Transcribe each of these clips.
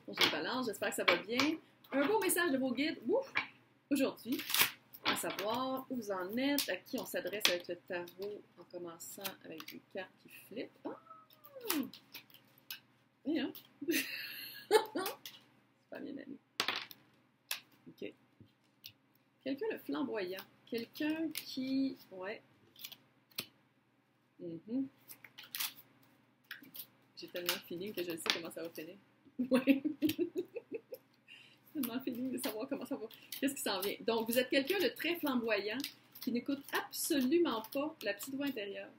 Bon, je balance, j'espère que ça va bien. Un beau message de vos guides. Ouf! Aujourd'hui, à savoir où vous en êtes, à qui on s'adresse avec le tarot en commençant avec des cartes qui flippent. Ah! Oui, hein? C'est pas bien allé. OK. Quelqu'un de flamboyant. Quelqu'un qui... Ouais. J'ai tellement de feeling que je sais comment ça va finir. Ouais. Tellement de feeling de savoir comment ça va. Qu'est-ce qui s'en vient? Donc, vous êtes quelqu'un de très flamboyant qui n'écoute absolument pas la petite voix intérieure.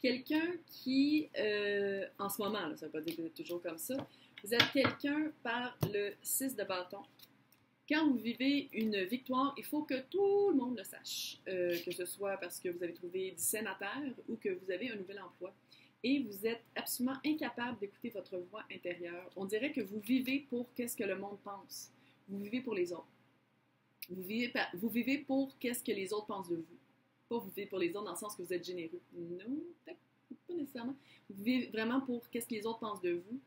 Quelqu'un qui, en ce moment, là, ça ne veut pas dire que vous êtes toujours comme ça, vous êtes quelqu'un par le 6 de bâton. Quand vous vivez une victoire, il faut que tout le monde le sache, que ce soit parce que vous avez trouvé 10 cents à terre ou que vous avez un nouvel emploi. Et vous êtes absolument incapable d'écouter votre voix intérieure. On dirait que vous vivez pour qu'est-ce que le monde pense. Vous vivez pour les autres. Vous vivez pour qu'est-ce que les autres pensent de vous. Pas vous vivez pour les autres dans le sens que vous êtes généreux. Non, peut-être pas nécessairement. Vous vivez vraiment pour qu'est-ce que les autres pensent de vous.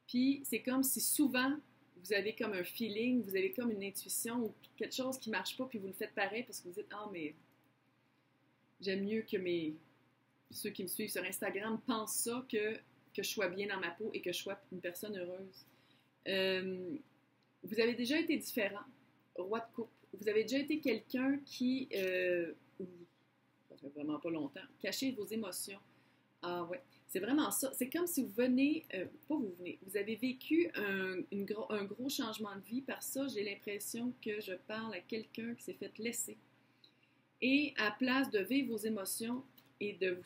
Puis c'est comme si souvent, vous avez comme un feeling, vous avez comme une intuition ou quelque chose qui ne marche pas, puis vous le faites pareil parce que vous dites « Ah, mais j'aime mieux que ceux qui me suivent sur Instagram pensent ça que je sois bien dans ma peau et que je sois une personne heureuse. » Vous avez déjà été différent, roi de coupe. Vous avez déjà été quelqu'un qui, ça fait vraiment pas longtemps, cachez vos émotions. Ah ouais, c'est vraiment ça. C'est comme si vous venez, vous avez vécu un gros changement de vie. Par ça, j'ai l'impression que je parle à quelqu'un qui s'est fait laisser. Et à place de vivre vos émotions et de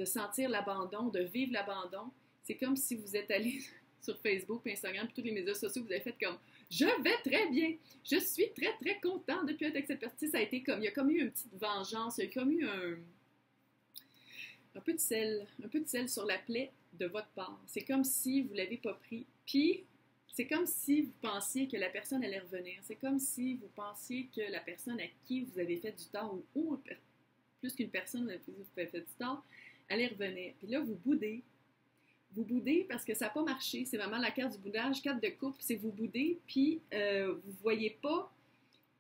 sentir l'abandon, de vivre l'abandon, c'est comme si vous êtes allé sur Facebook, Instagram, puis tous les médias sociaux, vous avez fait comme « Je vais très bien! Je suis très, très content depuis être avec cette personne. » Ça a été comme, il y a comme eu une petite vengeance, il y a comme eu un peu de sel sur la plaie de votre part. C'est comme si vous ne l'avez pas pris. Puis, c'est comme si vous pensiez que la personne allait revenir. C'est comme si vous pensiez que la personne à qui vous avez fait du tort, ou plus qu'une personne à qui vous avez fait du tort, allait revenir. Puis là, vous boudez. Vous boudez parce que ça n'a pas marché. C'est vraiment la carte du boudage. Carte de coupe, c'est vous boudez. Puis, vous ne voyez pas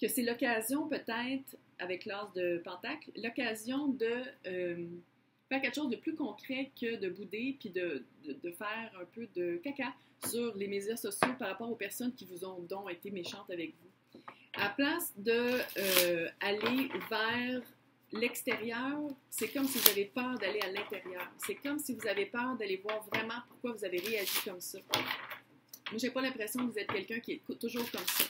que c'est l'occasion, peut-être, avec l'as de Pentacle, l'occasion de faire quelque chose de plus concret que de bouder puis de faire un peu de caca sur les médias sociaux par rapport aux personnes qui vous ont donc été méchantes avec vous. À place de aller vers l'extérieur, c'est comme si vous avez peur d'aller à l'intérieur. C'est comme si vous avez peur d'aller voir vraiment pourquoi vous avez réagi comme ça. Moi, j'ai pas l'impression que vous êtes quelqu'un qui est toujours comme ça.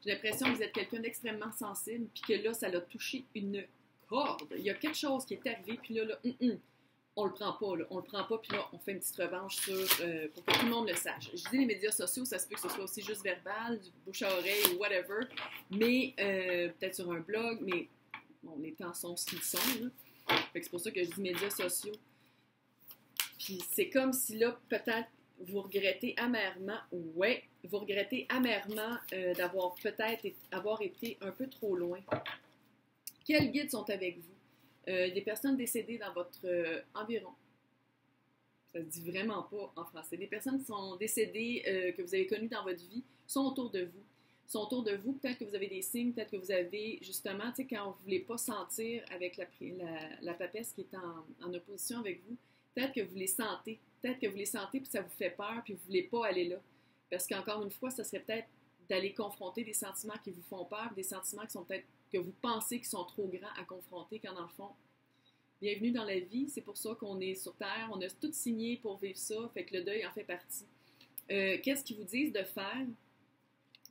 J'ai l'impression que vous êtes quelqu'un d'extrêmement sensible, puis que là, ça l'a touché une corde. Il y a quelque chose qui est arrivé, puis là, on le prend pas, là. On le prend pas, puis là, on fait une petite revanche pour que tout le monde le sache. Je dis les médias sociaux, ça se peut que ce soit aussi juste verbal, du bouche à oreille ou whatever, mais peut-être sur un blog, mais bon, les temps sont ce qu'ils sont, là. Fait que c'est pour ça que je dis médias sociaux. Puis c'est comme si là, peut-être, vous regrettez amèrement, vous regrettez amèrement d'avoir peut-être avoir été un peu trop loin. Quels guides sont avec vous? Des personnes décédées dans votre environ. Ça se dit vraiment pas en français. Des personnes qui sont décédées, que vous avez connues dans votre vie, sont autour de vous. Sont autour de vous. Peut-être que vous avez des signes, peut-être que vous avez, justement, tu sais, quand vous ne voulez pas sentir avec la papesse qui est en opposition avec vous, peut-être que vous les sentez. Peut-être que vous les sentez, puis ça vous fait peur, puis vous ne voulez pas aller là. Parce qu'encore une fois, ça serait peut-être d'aller confronter des sentiments qui vous font peur, des sentiments qui sont peut-être que vous pensez qu'ils sont trop grands à confronter, quand dans le fond, bienvenue dans la vie, c'est pour ça qu'on est sur Terre, on a tout signé pour vivre ça, fait que le deuil en fait partie. Qu'est-ce qu'ils vous disent de faire?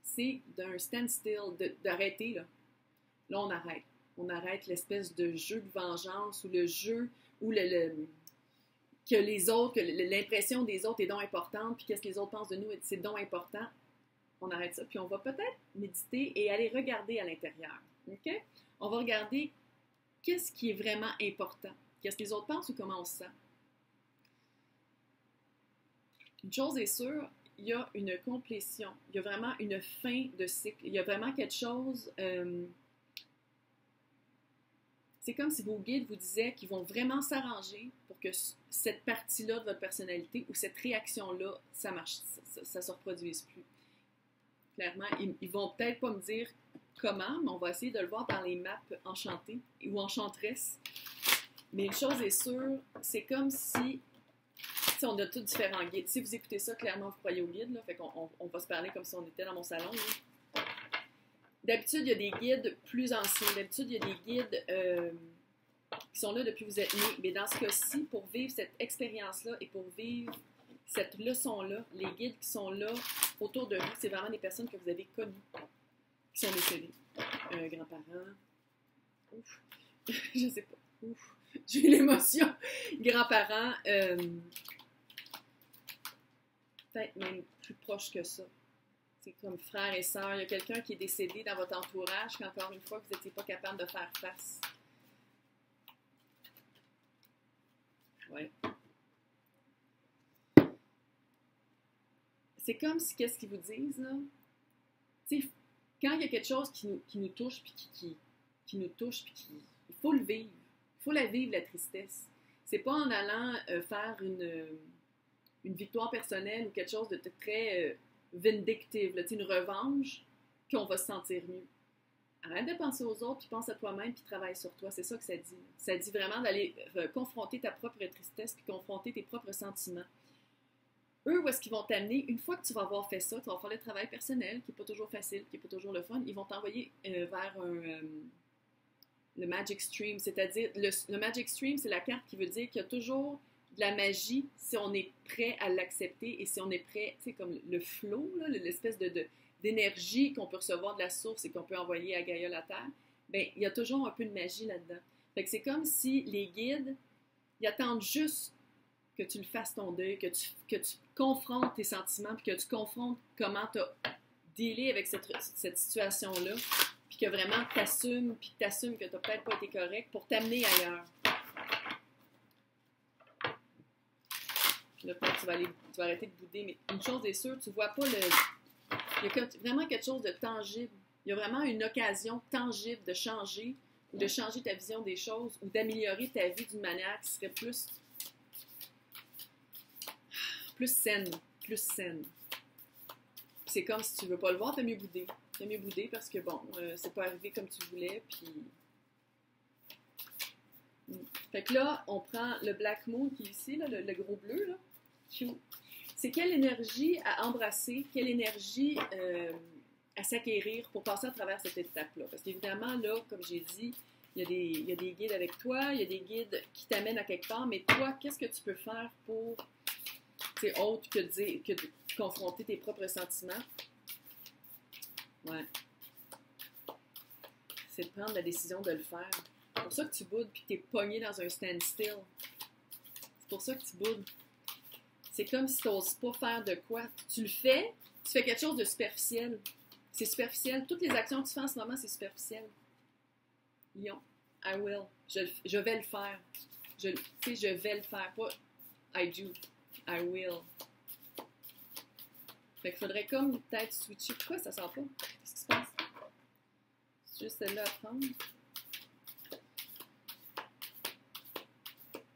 C'est d'un standstill, d'arrêter, là. Là, on arrête. On arrête l'espèce de jeu de vengeance ou le jeu où que les autres, que l'impression des autres est donc importante, puis qu'est-ce que les autres pensent de nous, c'est donc important. On arrête ça, puis on va peut-être méditer et aller regarder à l'intérieur. OK? On va regarder qu'est-ce qui est vraiment important. Qu'est-ce que les autres pensent ou comment on se sent. Une chose est sûre, il y a une complétion. Il y a vraiment une fin de cycle. Il y a vraiment quelque chose... c'est comme si vos guides vous disaient qu'ils vont vraiment s'arranger pour que cette partie-là de votre personnalité ou cette réaction-là, ça marche, ça se reproduise plus. Clairement, ils vont peut-être pas me dire comment, mais on va essayer de le voir dans les maps enchantées ou enchanteresses. Mais une chose est sûre, c'est comme si on a tous différents guides. Si vous écoutez ça, clairement, vous croyez au guide, là, fait qu'on va se parler comme si on était dans mon salon. Là. D'habitude, il y a des guides plus anciens. D'habitude, il y a des guides qui sont là depuis que vous êtes né. Mais dans ce cas-ci, pour vivre cette expérience-là et pour vivre cette leçon-là, les guides qui sont là autour de vous, c'est vraiment des personnes que vous avez connues, qui sont décédées. Grands-parents. Ouf. Je sais pas. Ouf. J'ai eu l'émotion. Grands-parents. Peut-être même plus proche que ça. C'est comme frères et sœurs. Il y a quelqu'un qui est décédé dans votre entourage qu'encore une fois, vous n'étiez pas capable de faire face. Ouais. C'est comme si, qu'est-ce qu'ils vous disent, là? Tu sais, quand il y a quelque chose qui nous touche, puis qui nous touche, puis il faut le vivre. Il faut la vivre, la tristesse. C'est pas en allant faire une victoire personnelle ou quelque chose de très vindictive, là, une revanche, qu'on va se sentir mieux. Arrête de penser aux autres, puis pense à toi-même, puis travaille sur toi. C'est ça que ça dit. Ça dit vraiment d'aller confronter ta propre tristesse, puis confronter tes propres sentiments. Eux, où est-ce qu'ils vont t'amener? Une fois que tu vas avoir fait ça, tu vas faire le travail personnel, qui n'est pas toujours facile, qui n'est pas toujours le fun, ils vont t'envoyer vers le Magic Stream. C'est-à-dire, le Magic Stream, c'est la carte qui veut dire qu'il y a toujours de la magie si on est prêt à l'accepter et si on est prêt, tu sais, comme le flow, là, l'espèce d'énergie qu'on peut recevoir de la source et qu'on peut envoyer à Gaïa la Terre, bien, il y a toujours un peu de magie là-dedans. Fait que c'est comme si les guides, ils attendent juste que tu le fasses ton deuil, que tu confrontes tes sentiments, puis que tu confrontes comment tu as dealé avec cette situation-là, puis que vraiment tu assumes, puis que tu assumes que tu n'as peut-être pas été correct pour t'amener ailleurs. Là, tu vas arrêter de bouder, mais une chose est sûre, tu vois pas il y a vraiment quelque chose de tangible. Il y a vraiment une occasion tangible de changer ta vision des choses ou d'améliorer ta vie d'une manière qui serait plus saine. C'est comme si tu veux pas le voir, t'as mieux boudé. T'as mieux boudé parce que bon, c'est pas arrivé comme tu voulais, puis... Fait que là, on prend le Black Moon qui est ici, là, le gros bleu, là. C'est quelle énergie à embrasser, quelle énergie à s'acquérir pour passer à travers cette étape-là. Parce qu'évidemment, là, comme j'ai dit, il y a des guides avec toi, il y a des guides qui t'amènent à quelque part, mais toi, qu'est-ce que tu peux faire pour, c'est autre que de confronter tes propres sentiments? Ouais. C'est de prendre la décision de le faire. C'est pour ça que tu boudes puis que tu es pogné dans un standstill. C'est pour ça que tu boudes. C'est comme si tu n'oses pas faire de quoi. Tu le fais, tu fais quelque chose de superficiel. C'est superficiel. Toutes les actions que tu fais en ce moment, c'est superficiel. Lion, I will. Je vais le faire. Je vais le faire. Pas I do. I will. Fait qu'il faudrait comme peut-être switcher. Pourquoi ça sort pas? Qu'est-ce qui se passe? C'est juste celle-là à prendre.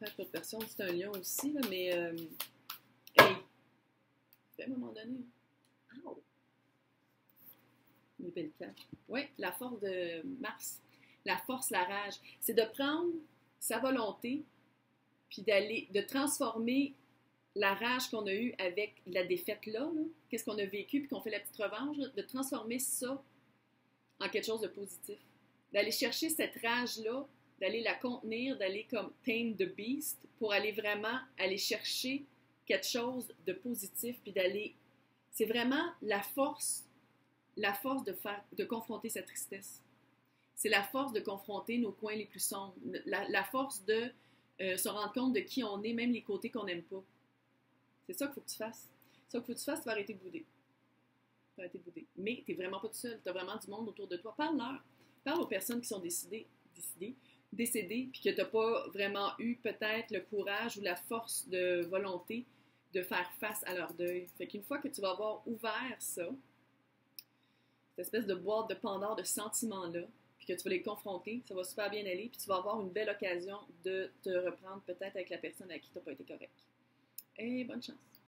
Peut-être l'autre personne, c'est un lion aussi, là, mais hey! À un moment donné. Oh! Une belle carte. Oui, la force de Mars. La force, la rage. C'est de prendre sa volonté puis de transformer la rage qu'on a eue avec la défaite-là, qu'est-ce qu'on a vécu puis qu'on fait la petite revanche, là, de transformer ça en quelque chose de positif. D'aller chercher cette rage-là, d'aller la contenir, d'aller comme tame the beast pour aller vraiment aller chercher quelque chose de positif puis d'aller... C'est vraiment la force de confronter sa tristesse. C'est la force de confronter nos coins les plus sombres. La force de se rendre compte de qui on est, même les côtés qu'on n'aime pas. C'est ça qu'il faut que tu fasses. C'est ça qu'il faut que tu fasses, tu vas arrêter de bouder. Tu vas arrêter de bouder. Mais tu n'es vraiment pas tout seul. Tu as vraiment du monde autour de toi. Parle-leur. Parle aux personnes qui sont décédées, puis que tu n'as pas vraiment eu peut-être le courage ou la force de volonté de faire face à leur deuil. Fait qu'une fois que tu vas avoir ouvert ça, cette espèce de boîte de Pandore de sentiments-là, puis que tu vas les confronter, ça va super bien aller, puis tu vas avoir une belle occasion de te reprendre peut-être avec la personne à qui tu n'as pas été correct. Et bonne chance!